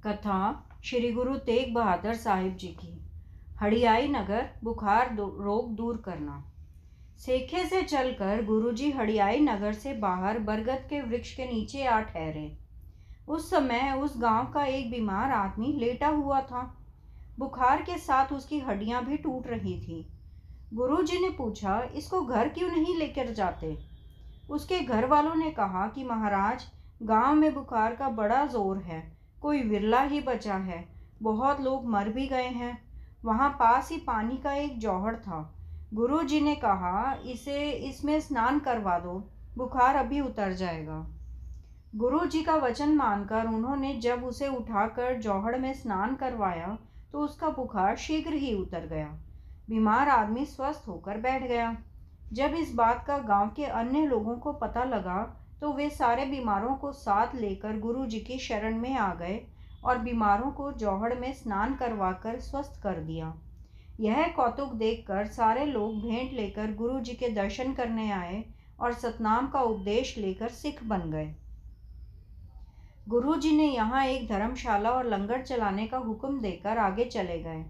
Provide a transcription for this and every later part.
कथा श्री गुरु तेग बहादुर साहिब जी की। हड़ियाई नगर बुखार रोग दूर करना। सेखे से चलकर गुरुजी हड़ियाई नगर से बाहर बरगद के वृक्ष के नीचे आ ठहरे। उस समय उस गांव का एक बीमार आदमी लेटा हुआ था। बुखार के साथ उसकी हड्डियां भी टूट रही थी। गुरुजी ने पूछा, इसको घर क्यों नहीं लेकर जाते? उसके घर वालों ने कहा कि महाराज, गांव में बुखार का बड़ा जोर है, कोई विरला ही बचा है, बहुत लोग मर भी गए हैं। वहां पास ही पानी का एक जौहड़ था। गुरुजी ने कहा, इसे इसमें स्नान करवा दो, बुखार अभी उतर जाएगा। गुरुजी का वचन मानकर उन्होंने जब उसे उठाकर जौहड़ में स्नान करवाया तो उसका बुखार शीघ्र ही उतर गया। बीमार आदमी स्वस्थ होकर बैठ गया। जब इस बात का गांव के अन्य लोगों को पता लगा तो वे सारे बीमारों को साथ लेकर गुरुजी की शरण में आ गए और बीमारों को जौहड़ में स्नान करवाकर स्वस्थ कर दिया। यह कौतुक देखकर सारे लोग भेंट लेकर गुरुजी के दर्शन करने आए और सतनाम का उपदेश लेकर सिख बन गए। गुरुजी ने यहाँ एक धर्मशाला और लंगर चलाने का हुक्म देकर आगे चले गए।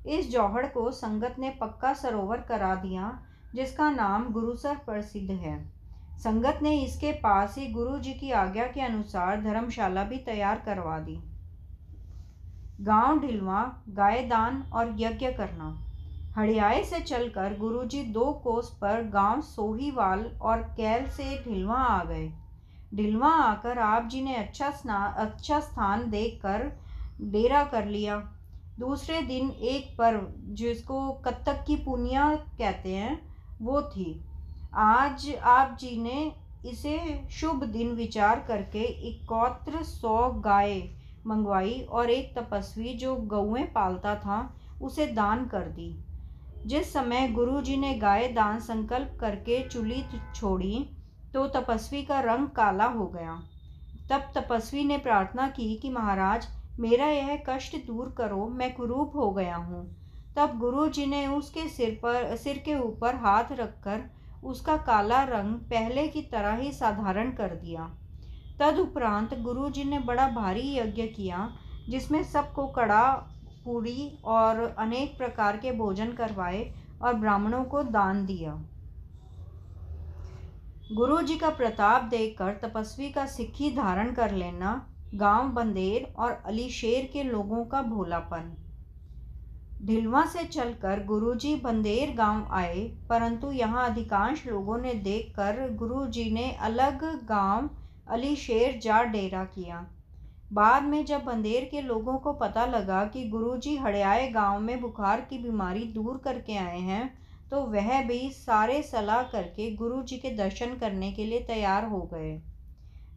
इस जौहड़ को संगत ने पक्का सरोवर करा दिया, जिसका नाम गुरुसर प्रसिद्ध है। संगत ने इसके पास ही गुरुजी की आज्ञा के अनुसार धर्मशाला भी तैयार करवा दी। गांव ढिलवा, गाय दान और यज्ञ करना। हड़ियाए से चलकर गुरुजी 2 कोस पर गांव सोहीवाल और कैल से ढिलवा आ गए। ढिलवा आकर आप जी ने अच्छा स्थान देखकर डेरा कर लिया। दूसरे दिन एक पर्व, जिसको कत्तक की पुनिया कहते हैं, वो थी। आज आप जी ने इसे शुभ दिन विचार करके 7100 गाय मंगवाई और एक तपस्वी जो गौएं पालता था उसे दान कर दी। जिस समय गुरु जी ने गाय दान संकल्प करके चुली छोड़ी तो तपस्वी का रंग काला हो गया। तब तपस्वी ने प्रार्थना की कि महाराज, मेरा यह कष्ट दूर करो, मैं कुरूप हो गया हूँ। तब गुरु जी ने उसके सिर के ऊपर हाथ रखकर उसका काला रंग पहले की तरह ही साधारण कर दिया। तदुपरांत गुरु जी ने बड़ा भारी यज्ञ किया, जिसमें सबको कड़ा, पूड़ी और अनेक प्रकार के भोजन करवाए और ब्राह्मणों को दान दिया। गुरु जी का प्रताप देखकर तपस्वी का सिक्खी धारण कर लेना, गांव बंदेर और अलीशेर के लोगों का भोलापन। ढिलवा से चलकर गुरुजी बंदेर गांव आए, परंतु यहाँ अधिकांश लोगों ने देखकर गुरुजी ने अलग गांव अलीशेर जा डेरा किया। बाद में जब बंदेर के लोगों को पता लगा कि गुरुजी हड़ियाए गांव में बुखार की बीमारी दूर करके आए हैं, तो वह भी सारे सलाह करके गुरुजी के दर्शन करने के लिए तैयार हो गए।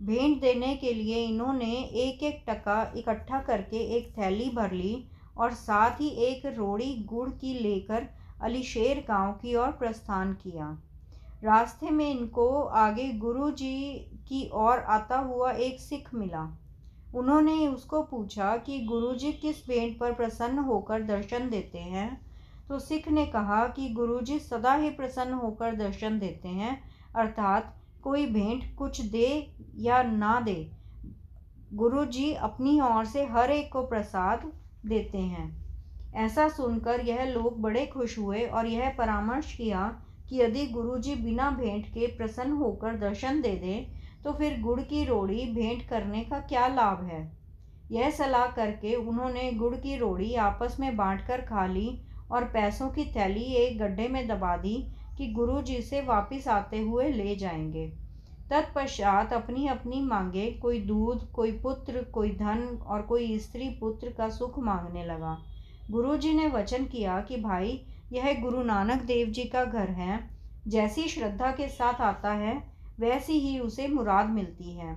भेंट देने के लिए इन्होंने एक एक टका इकट्ठा करके एक थैली भर ली और साथ ही एक रोड़ी गुड़ की लेकर अलीशेर गांव की ओर प्रस्थान किया। रास्ते में इनको आगे गुरुजी की ओर आता हुआ एक सिख मिला। उन्होंने उसको पूछा कि गुरुजी किस भेंट पर प्रसन्न होकर दर्शन देते हैं? तो सिख ने कहा कि गुरुजी सदा ही प्रसन्न होकर दर्शन देते हैं, अर्थात कोई भेंट कुछ दे या ना दे, गुरुजी अपनी ओर से हर एक को प्रसाद देते हैं। ऐसा सुनकर यह लोग बड़े खुश हुए और यह परामर्श किया कि यदि गुरुजी बिना भेंट के प्रसन्न होकर दर्शन दे दें तो फिर गुड़ की रोड़ी भेंट करने का क्या लाभ है। यह सलाह करके उन्होंने गुड़ की रोड़ी आपस में बांटकर खा ली और पैसों की थैली एक गड्ढे में दबा दी कि गुरुजी से वापस आते हुए ले जाएंगे। तत्पश्चात अपनी अपनी मांगे, कोई दूध, कोई पुत्र, कोई धन और कोई स्त्री पुत्र का सुख मांगने लगा। गुरुजी ने वचन किया कि भाई, यह गुरु नानक देव जी का घर है, जैसी श्रद्धा के साथ आता है वैसी ही उसे मुराद मिलती है।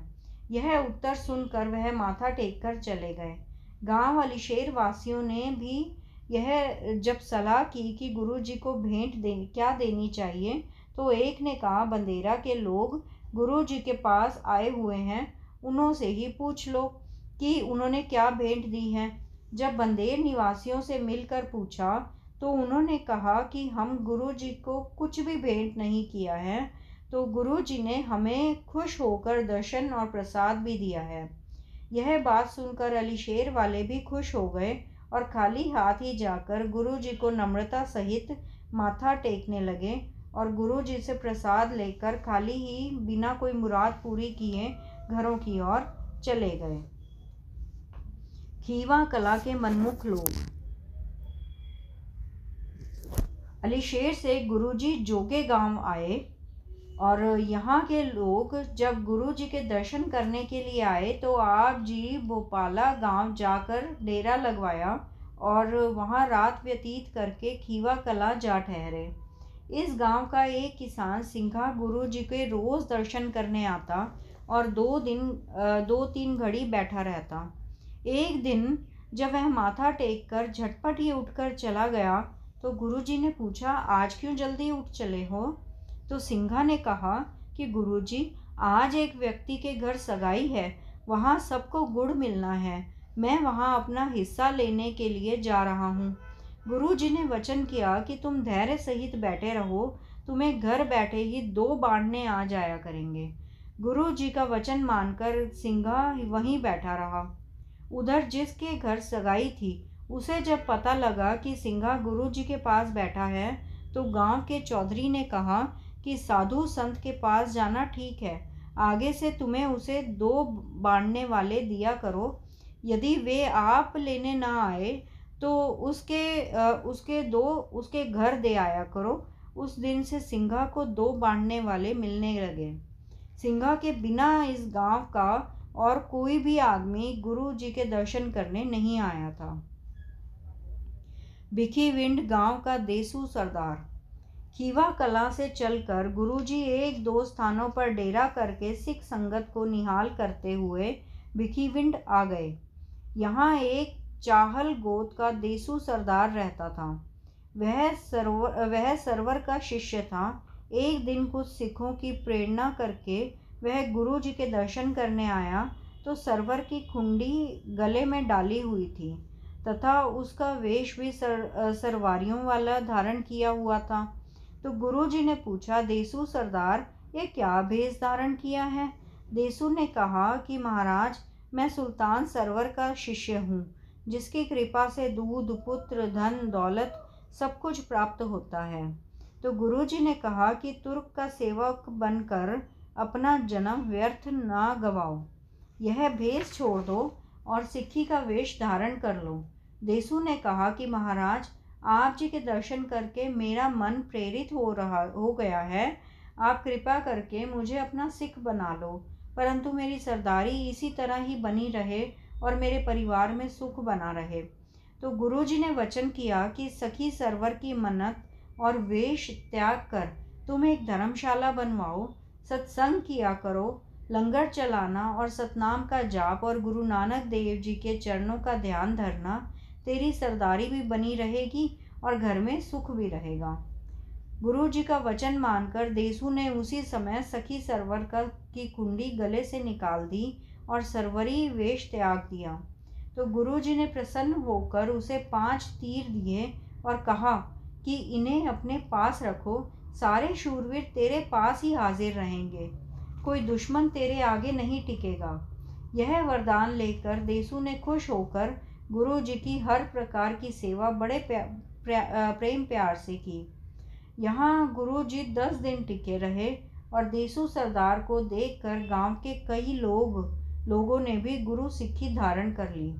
यह उत्तर सुनकर वह माथा टेक कर चले गए। गांव अलीशेर वासियों ने भी यह जब सलाह की कि गुरुजी को भेंट क्या देनी चाहिए, तो एक ने कहा, बंदेरा के लोग गुरुजी के पास आए हुए हैं, उन्होंने ही पूछ लो कि उन्होंने क्या भेंट दी है। जब बंदेर निवासियों से मिलकर पूछा तो उन्होंने कहा कि हम गुरुजी को कुछ भी भेंट नहीं किया है, तो गुरुजी ने हमें खुश होकर दर्शन और प्रसाद भी दिया है। यह बात सुनकर अलीशेर वाले भी खुश हो गए और खाली हाथ ही जाकर गुरु जी को नम्रता सहित माथा टेकने लगे और गुरु जी से प्रसाद लेकर खाली ही बिना कोई मुराद पूरी किए घरों की ओर चले गए। खीवा कला के मनमुख लोग। अलीशेर से गुरुजी जोगे गांव आए और यहाँ के लोग जब गुरुजी के दर्शन करने के लिए आए तो आप जी भोपाला गांव जाकर डेरा लगवाया और वहाँ रात व्यतीत करके खीवा कला जा ठहरे। इस गांव का एक किसान सिंघा गुरुजी के रोज़ दर्शन करने आता और 2-3 घड़ी बैठा रहता। एक दिन जब वह माथा टेक कर झटपट ही उठकर चला गया तो गुरुजी ने पूछा, आज क्यों जल्दी उठ चले हो? तो सिंघा ने कहा कि गुरुजी, आज एक व्यक्ति के घर सगाई है, वहाँ सबको गुड़ मिलना है, मैं वहाँ अपना हिस्सा लेने के लिए जा रहा हूँ। गुरुजी ने वचन किया कि तुम धैर्य सहित बैठे रहो, तुम्हें घर बैठे ही 2 बांटने आ जाया करेंगे। गुरुजी का वचन मानकर सिंघा वहीं बैठा रहा। उधर जिसके घर सगाई थी उसे जब पता लगा कि सिंघा गुरुजी के पास बैठा है तो गांव के चौधरी ने कहा कि साधु संत के पास जाना ठीक है, आगे से तुम्हें उसे 2 बांटने वाले दिया करो, यदि वे आप लेने ना आए तो उसके घर दे आया करो। उस दिन से सिंघा को 2 बांटने वाले मिलने लगे। सिंघा के बिना इस गांव का और कोई भी आदमी गुरु जी के दर्शन करने नहीं आया था। भिखीविंड गांव का देसू सरदार। खीवा कला से चलकर गुरुजी 1-2 स्थानों पर डेरा करके सिख संगत को निहाल करते हुए भिखीविंड आ गए। यहाँ एक चाहल गोत का देसू सरदार रहता था। वह सरवर का शिष्य था। एक दिन कुछ सिखों की प्रेरणा करके वह गुरु जी के दर्शन करने आया तो सरवर की खुंडी गले में डाली हुई थी तथा उसका वेश भी सरवारियों वाला धारण किया हुआ था। तो गुरु जी ने पूछा, देसू सरदार, ये क्या भेष धारण किया है? देसू ने कहा कि महाराज, मैं सुल्तान सरवर का शिष्य हूँ, जिसकी कृपा से दूध, पुत्र, धन, दौलत सब कुछ प्राप्त होता है। तो गुरुजी ने कहा कि तुर्क का सेवक बनकर अपना जन्म व्यर्थ ना गवाओ, यह भेष छोड़ दो और सिक्खी का वेश धारण कर लो। देसू ने कहा कि महाराज, आप जी के दर्शन करके मेरा मन प्रेरित हो गया है, आप कृपा करके मुझे अपना सिख बना लो, परंतु मेरी सरदारी इसी तरह ही बनी रहे और मेरे परिवार में सुख बना रहे। तो गुरुजी ने वचन किया कि सखी सरवर की मन्नत और वेश त्याग कर तुम एक धर्मशाला बनवाओ, सत्संग किया करो, लंगर चलाना और सतनाम का जाप और गुरु नानक देव जी के चरणों का ध्यान धरना, तेरी सरदारी भी बनी रहेगी और घर में सुख भी रहेगा। गुरु जी का वचन मानकर देसू ने उसी समय सखी सरवर की कुंडी गले से निकाल दी और सरवरी वेश त्याग दिया। तो गुरु जी ने प्रसन्न होकर उसे 5 तीर दिए और कहा कि इन्हें अपने पास रखो, सारे शूरवीर तेरे पास ही हाजिर रहेंगे, कोई दुश्मन तेरे आगे नहीं टिकेगा। यह वरदान लेकर देसू ने खुश होकर गुरु जी की हर प्रकार की सेवा बड़े प्रेम प्यार से की। यहाँ गुरु जी 10 दिन टिके रहे और देसू सरदार को देखकर गांव के कई लोगों ने भी गुरु सिक्खी धारण कर ली।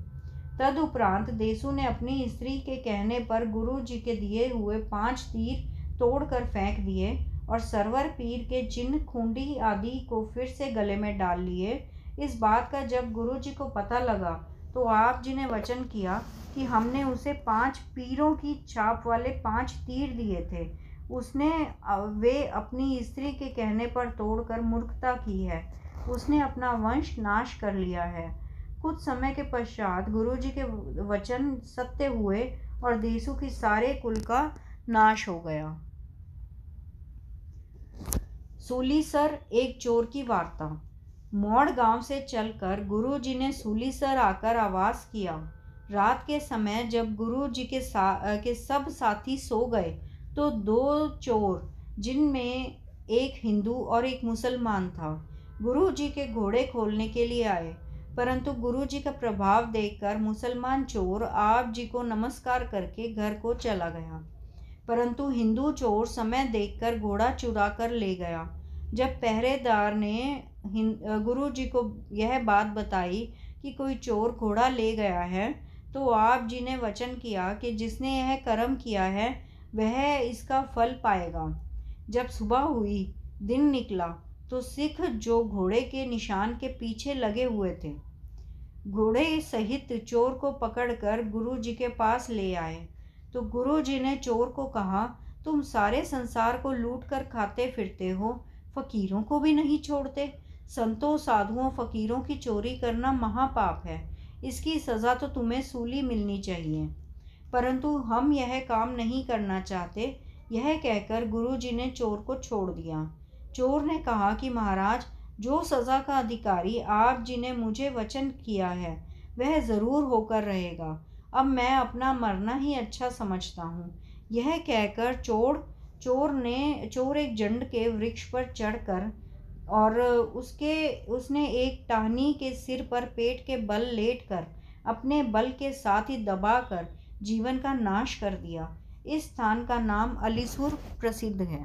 तदुपरांत देसू ने अपनी स्त्री के कहने पर गुरु जी के दिए हुए 5 तीर तोड़कर फेंक दिए और सरवर पीर के चिन्ह, खूंडी आदि को फिर से गले में डाल लिए। इस बात का जब गुरु जी को पता लगा तो आप जी ने वचन किया कि हमने उसे 5 पीरों की छाप वाले 5 तीर दिए थे, उसने वे अपनी स्त्री के कहने पर तोड़कर मूर्खता की है, उसने अपना वंश नाश कर लिया है। कुछ समय के पश्चात गुरु जी के वचन सत्य हुए और देसू की सारे कुल का नाश हो गया। सूलीसर एक चोर की वार्ता। मौड़ गांव से चलकर गुरु जी ने सूलीसर आकर आवास किया। रात के समय जब गुरु जी के सब साथी सो गए तो 2 चोर, जिनमें एक हिंदू और एक मुसलमान था, गुरु जी के घोड़े खोलने के लिए आए। परंतु गुरु जी का प्रभाव देखकर मुसलमान चोर आप जी को नमस्कार करके घर को चला गया। परंतु हिंदू चोर समय देखकर घोड़ा चुरा कर ले गया। जब पहरेदार ने गुरु जी को यह बात बताई कि कोई चोर घोड़ा ले गया है, तो आप जी ने वचन किया कि जिसने यह कर्म किया है वह इसका फल पाएगा। जब सुबह हुई, दिन निकला, तो सिख जो घोड़े के निशान के पीछे लगे हुए थे, घोड़े सहित चोर को पकड़कर गुरु जी के पास ले आए। तो गुरु जी ने चोर को कहा, तुम सारे संसार को लूट कर खाते फिरते हो, फकीरों को भी नहीं छोड़ते। संतों, साधुओं, फकीरों की चोरी करना महापाप है। इसकी सज़ा तो तुम्हें सूली मिलनी चाहिए। परंतु हम यह काम नहीं करना चाहते। यह कहकर गुरु जी ने चोर को छोड़ दिया। चोर ने कहा कि महाराज, जो सज़ा का अधिकारी आप जी ने मुझे वचन किया है वह ज़रूर होकर रहेगा। अब मैं अपना मरना ही अच्छा समझता हूँ। यह कहकर चोर एक जंड के वृक्ष पर चढ़कर और उसने एक टहनी के सिर पर पेट के बल लेटकर अपने बल के साथ ही दबाकर जीवन का नाश कर दिया। इस स्थान का नाम अलीसुर प्रसिद्ध है।